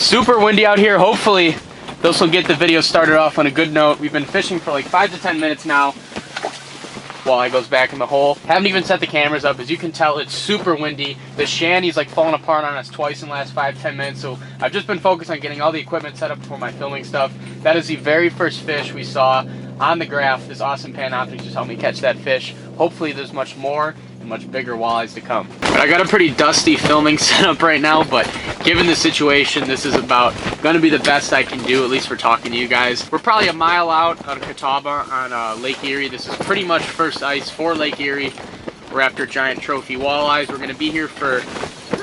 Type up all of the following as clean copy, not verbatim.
Super windy out here. Hopefully this will get the video started off on a good note. We've been fishing for like 5 to 10 minutes now. Walleye goes back in the hole. Haven't even set the cameras up. As you can tell, it's super windy. The shanty's like falling apart on us twice in the last 5-10 minutes. So I've just been focused on getting all the equipment set up for my filming stuff. That is the very first fish we saw on the graph. This awesome Panoptic just helped me catch that fish. Hopefully there's much more and much bigger walleyes to come. But I got a pretty dusty filming setup right now, but given the situation, this is about gonna be the best I can do, at least for talking to you guys. We're probably a mile out of Catawba on Lake Erie. This is pretty much first ice for Lake Erie. We're after giant trophy walleyes. We're gonna be here for,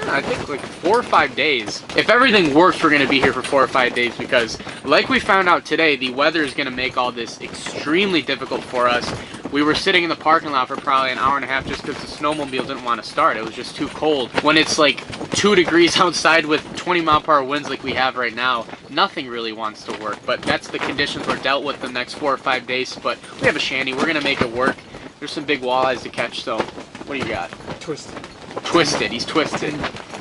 I think, like 4 or 5 days. If everything works, we're gonna be here for 4 or 5 days because, like we found out today, the weather is gonna make all this extremely difficult for us. We were sitting in the parking lot for probably an hour and a half just because the snowmobile didn't want to start. It was just too cold. When it's like 2 degrees outside with 20-mile-per-hour winds like we have right now, nothing really wants to work. But that's the conditions we're dealt with the next 4 or 5 days. But we have a shanty. We're gonna make it work. There's some big walleyes to catch. So, what do you got? Twisted. Twisted. He's twisted.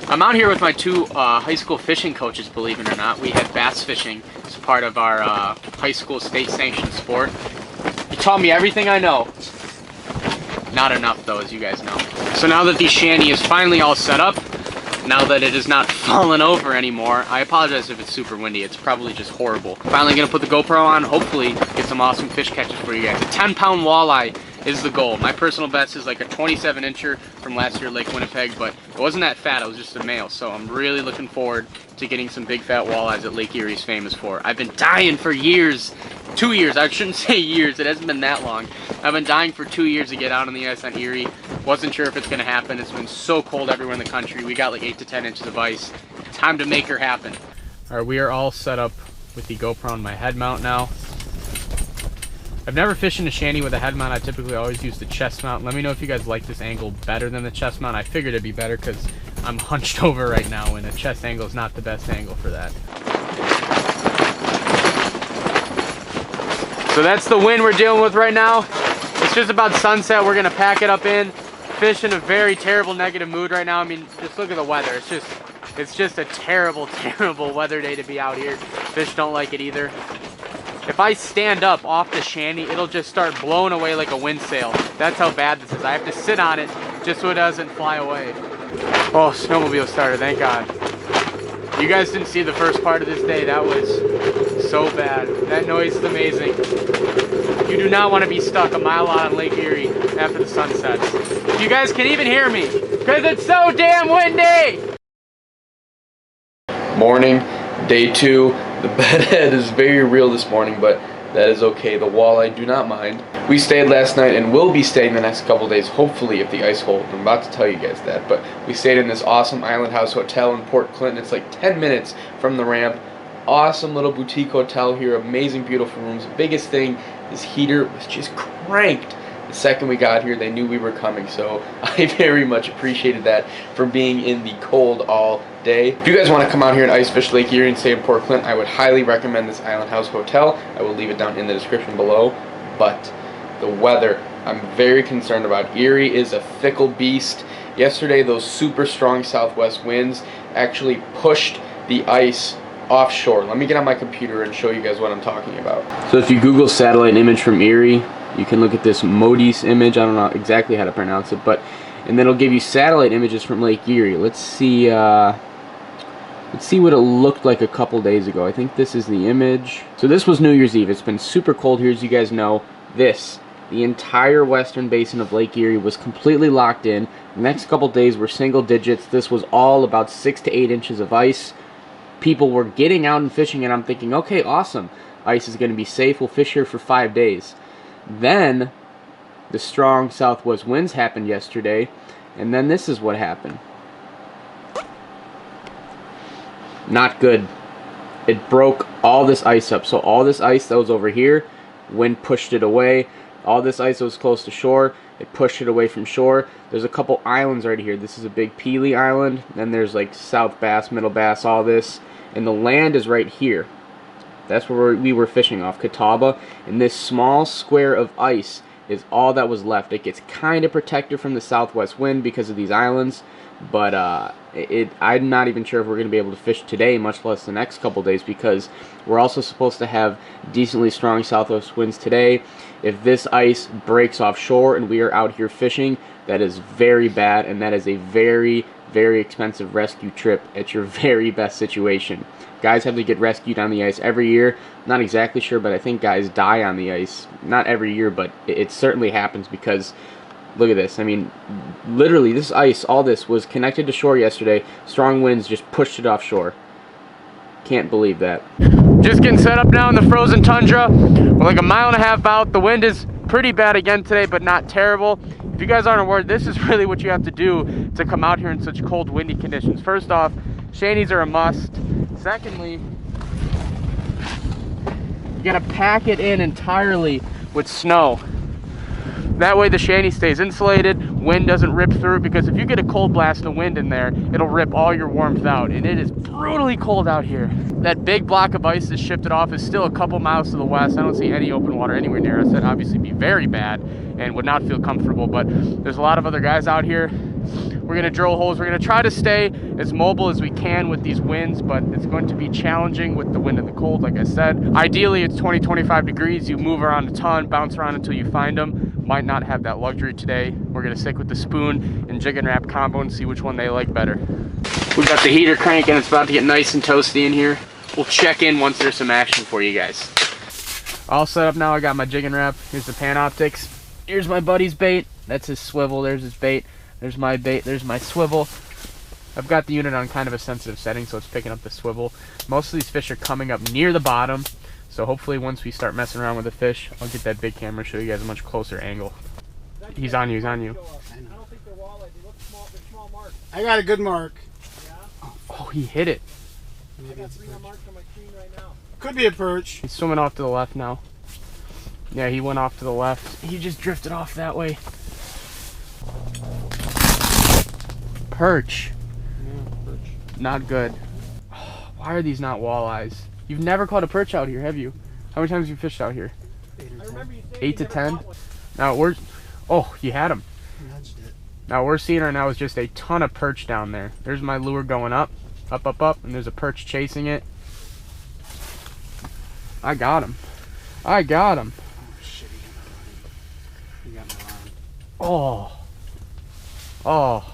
I'm out here with my 2 high school fishing coaches, believe it or not. We had bass fishing as part of our high school state-sanctioned sport. He taught me everything I know. Not enough, though, as you guys know. So now that the shanty is finally all set up, now that it is not falling over anymore, I apologize if it's super windy. It's probably just horrible. Finally gonna put the GoPro on, hopefully get some awesome fish catches for you guys. A 10-pound walleye is the goal. My personal best is like a 27-incher from last year at Lake Winnipeg, but it wasn't that fat, it was just a male. So I'm really looking forward to getting some big fat walleyes that Lake Erie is famous for. I've been dying for years, 2 years, I shouldn't say years, it hasn't been that long. I've been dying for 2 years to get out on the ice on Erie. Wasn't sure if it's gonna happen. It's been so cold everywhere in the country. We got like 8 to 10 inches of ice. Time to make her happen. All right, we are all set up with the GoPro on my head mount now. I've never fished in a shanty with a head mount. I typically always use the chest mount. Let me know if you guys like this angle better than the chest mount. I figured it'd be better because I'm hunched over right now and a chest angle is not the best angle for that. So that's the wind we're dealing with right now. It's just about sunset. We're gonna pack it up in. Fish in a very terrible negative mood right now. I mean, just look at the weather. It's just a terrible, terrible weather day to be out here. Fish don't like it either. If I stand up off the shanty, it'll just start blowing away like a wind sail. That's how bad this is. I have to sit on it just so it doesn't fly away. Oh, snowmobile started, thank God. You guys didn't see the first part of this day. That was so bad. That noise is amazing. You do not want to be stuck a mile out on Lake Erie after the sun sets. You guys can even hear me because it's so damn windy! Morning, day 2. The bedhead is very real this morning, but that is okay. The walleye do not mind. We stayed last night and will be staying the next couple days, hopefully, if the ice holds. I'm about to tell you guys that, but we stayed in this awesome Island House Hotel in Port Clinton. It's like 10 minutes from the ramp. Awesome little boutique hotel here, amazing, beautiful rooms. The biggest thing, this heater was just cranked. The second we got here, they knew we were coming, so I very much appreciated that for being in the cold all day. If you guys want to come out here and ice fish Lake Erie and stay in Port Clinton, I would highly recommend this Island House Hotel. I will leave it down in the description below. But the weather, I'm very concerned about. Erie is a fickle beast. Yesterday, those super strong southwest winds actually pushed the ice offshore. Let me get on my computer and show you guys what I'm talking about. So if you Google satellite image from Erie, you can look at this Modis image. I don't know exactly how to pronounce it, but and then it'll give you satellite images from Lake Erie. Let's see what it looked like a couple days ago. I think this is the image. So this was New Year's Eve. It's been super cold here, as you guys know. The entire western basin of Lake Erie was completely locked in. The next couple days were single digits. This was all about 6 to 8 inches of ice. People were getting out and fishing, and I'm thinking, okay, awesome. Ice is going to be safe. We'll fish here for 5 days. Then the strong southwest winds happened yesterday, and then this is what happened. Not good. It broke all this ice up. So all this ice that was over here, wind pushed it away. All this ice that was close to shore, it pushed it away from shore. There's a couple islands right here. This is a big Peely Island. Then there's like South Bass, Middle Bass, all this. And the land is right here. That's where we were fishing off Catawba. And this small square of ice is all that was left. It gets kind of protected from the southwest wind because of these islands, but I'm not even sure if we're going to be able to fish today, much less the next couple days, because we're also supposed to have decently strong southwest winds today. If this ice breaks offshore and we are out here fishing, that is very bad, and that is a very, very expensive rescue trip at your very best situation. Guys have to get rescued on the ice every year. Not exactly sure, but I think guys die on the ice. Not every year, but it certainly happens because, look at this. I mean, literally, this ice, all this, was connected to shore yesterday. Strong winds just pushed it offshore. Can't believe that. Just getting set up now in the frozen tundra. We're like a mile and a half out. The wind is pretty bad again today, but not terrible. If you guys aren't aware, this is really what you have to do to come out here in such cold, windy conditions. First off, shanties are a must. Secondly, you gotta pack it in entirely with snow. That way the shanty stays insulated, wind doesn't rip through it, because if you get a cold blast of wind in there, it'll rip all your warmth out, and it is brutally cold out here. That big block of ice that shifted off is still a couple miles to the west. I don't see any open water anywhere near us. That'd obviously be very bad and would not feel comfortable, but there's a lot of other guys out here. We're gonna drill holes. We're gonna try to stay as mobile as we can with these winds, but it's going to be challenging with the wind and the cold, like I said. Ideally, it's 20-25 degrees. You move around a ton, bounce around until you find them. Might not have that luxury today. We're gonna stick with the spoon and jig and wrap combo and see which one they like better. We've got the heater cranking. It's about to get nice and toasty in here. We'll check in once there's some action for you guys. All set up now. I got my jig and wrap. Here's the pan optics. Here's my buddy's bait. That's his swivel. There's his bait. There's my bait. There's my swivel. I've got the unit on kind of a sensitive setting, so it's picking up the swivel. Most of these fish are coming up near the bottom, so hopefully once we start messing around with the fish, I'll get that big camera and show you guys a much closer angle. He's on you. He's on you. I don't think they're walleye. They look small. They're small marks. I got a good mark. Yeah? Oh, he hit it. I got 3 marks on my screen right now. Could be a perch. He's swimming off to the left now. Yeah, he went off to the left. He just drifted off that way. Perch. Yeah, perch. Not good. Why are these not walleyes? You've never caught a perch out here, have you? How many times have you fished out here? 8 or 10. I remember you saying 8 to you never 10? caught one. Now we're... Oh, you had him. Nudged it. Now we're seeing right now is just a ton of perch down there. There's my lure going up, up, up, up, and there's a perch chasing it. I got him. I got him. Oh, shit. You got my line. Oh. Oh.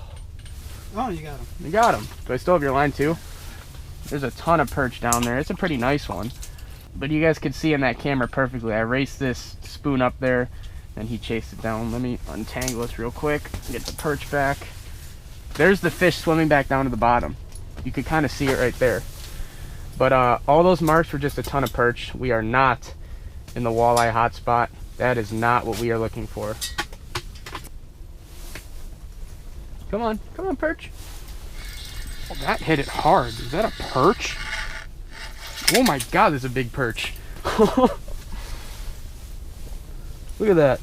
Oh, you got him. You got him. Do I still have your line too? There's a ton of perch down there. It's a pretty nice one. But you guys can see in that camera perfectly. I raced this spoon up there and he chased it down. Let me untangle this real quick. Get the perch back. There's the fish swimming back down to the bottom. You can kind of see it right there. But all those marks were just a ton of perch. We are not in the walleye hotspot. That is not what we are looking for. Come on, perch. Oh, that hit it hard. Is that a perch? Oh my God, there's a big perch. Look at that.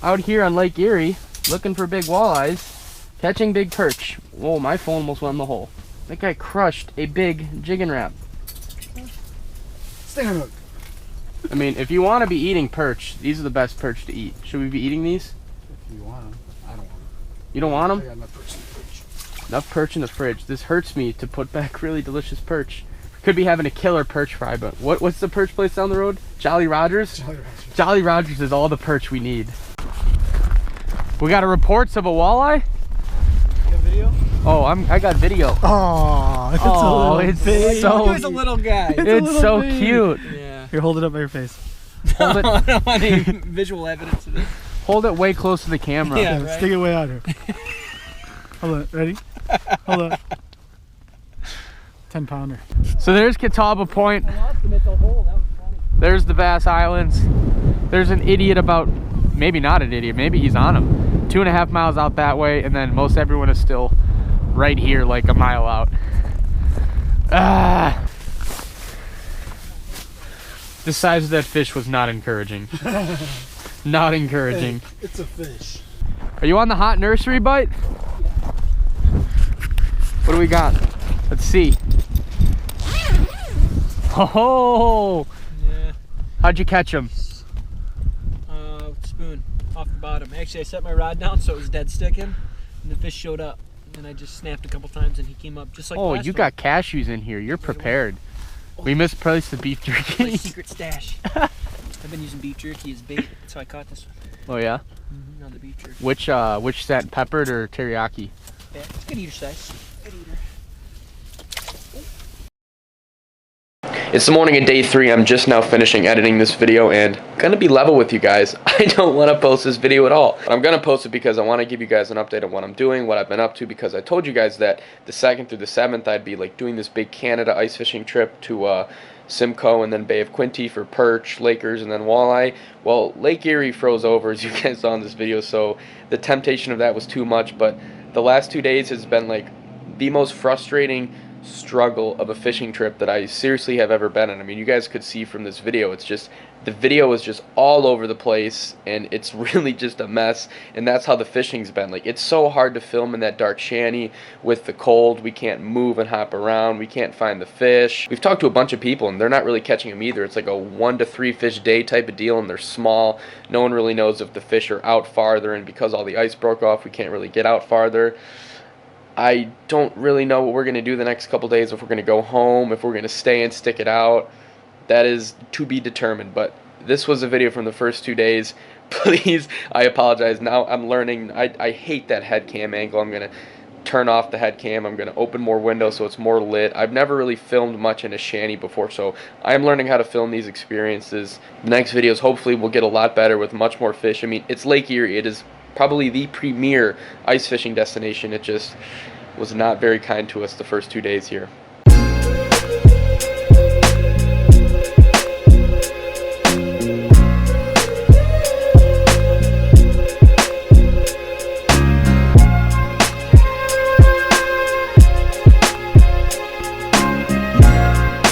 Out here on Lake Erie, looking for big walleyes, catching big perch. Whoa, my phone almost went in the hole. That guy crushed a big jig and wrap. Stinger hook. I mean, if you want to be eating perch, these are the best perch to eat. Should we be eating these? If you want them. I don't want them. You don't want I them? got enough perch in the fridge. Enough perch in the fridge. This hurts me to put back really delicious perch. Could be having a killer perch fry, but what's the perch place down the road? Jolly Rogers? Jolly Rogers. Jolly Rogers is all the perch we need. We got a reports of a walleye? You got video? Oh, I got video. Oh, it's Oh, it's so He's a little guy. it's so cute. Yeah. Here, hold it up by your face. Hold it I don't want any visual evidence of this. hold it way close to the camera. Yeah. Yeah, right. stick it way out here. Hold on, ready? Hold on. 10-pounder. So there's Catawba Point. I lost him at the hole. That was funny. There's the Bass Islands. There's an idiot about, maybe not an idiot, maybe he's on them. 2.5 miles out that way, and then most everyone is still right here, like a mile out. Ah. The size of that fish was not encouraging. Not encouraging. Hey, it's a fish. Are you on the hot nursery bite? What do we got? Let's see. Oh, Yeah. how'd you catch him? caught him. Actually, I set my rod down so it was dead sticking, and the fish showed up. And I just snapped a couple times, and he came up just like Oh, last you one. got cashews in here. You're prepared. We misplaced the beef My jerky. secret stash. I've been using beef jerky as bait, so I caught this one. Oh yeah. On the beef jerky. Which set, peppered or teriyaki? Yeah, it's good eater size. Good eater. It's the morning of day 3. I'm just now finishing editing this video, and I'm gonna be level with you guys. I don't want to post this video at all. But I'm gonna post it because I want to give you guys an update on what I'm doing, what I've been up to, because I told you guys that the 2nd through the 7th I'd be like doing this big Canada ice fishing trip to Simcoe and then Bay of Quinte for perch, Lakers, and then walleye. Well, Lake Erie froze over, as you guys saw in this video, so the temptation of that was too much. But the last 2 days has been like the most frustrating struggle of a fishing trip that I seriously have ever been in. I mean, you guys could see from this video, it's just, the video is just all over the place, and it's really just a mess, and that's how the fishing's been. Like, it's so hard to film in that dark shanty with the cold. We can't move and hop around. We can't find the fish. We've talked to a bunch of people, and they're not really catching them either. It's like a 1 to 3 fish day type of deal, and they're small. No one really knows if the fish are out farther, and because all the ice broke off, we can't really get out farther. I don't really know what we're going to do the next couple days, if we're going to go home, if we're going to stay and stick it out. That is to be determined, but this was a video from the first 2 days. Please, I apologize. Now I'm learning. I hate that head cam angle. I'm going to turn off the head cam. I'm going to open more windows so it's more lit. I've never really filmed much in a shanty before, so I'm learning how to film these experiences. The next videos hopefully will get a lot better with much more fish. I mean, it's Lake Erie. It is probably the premier ice fishing destination. It just was not very kind to us the first 2 days here.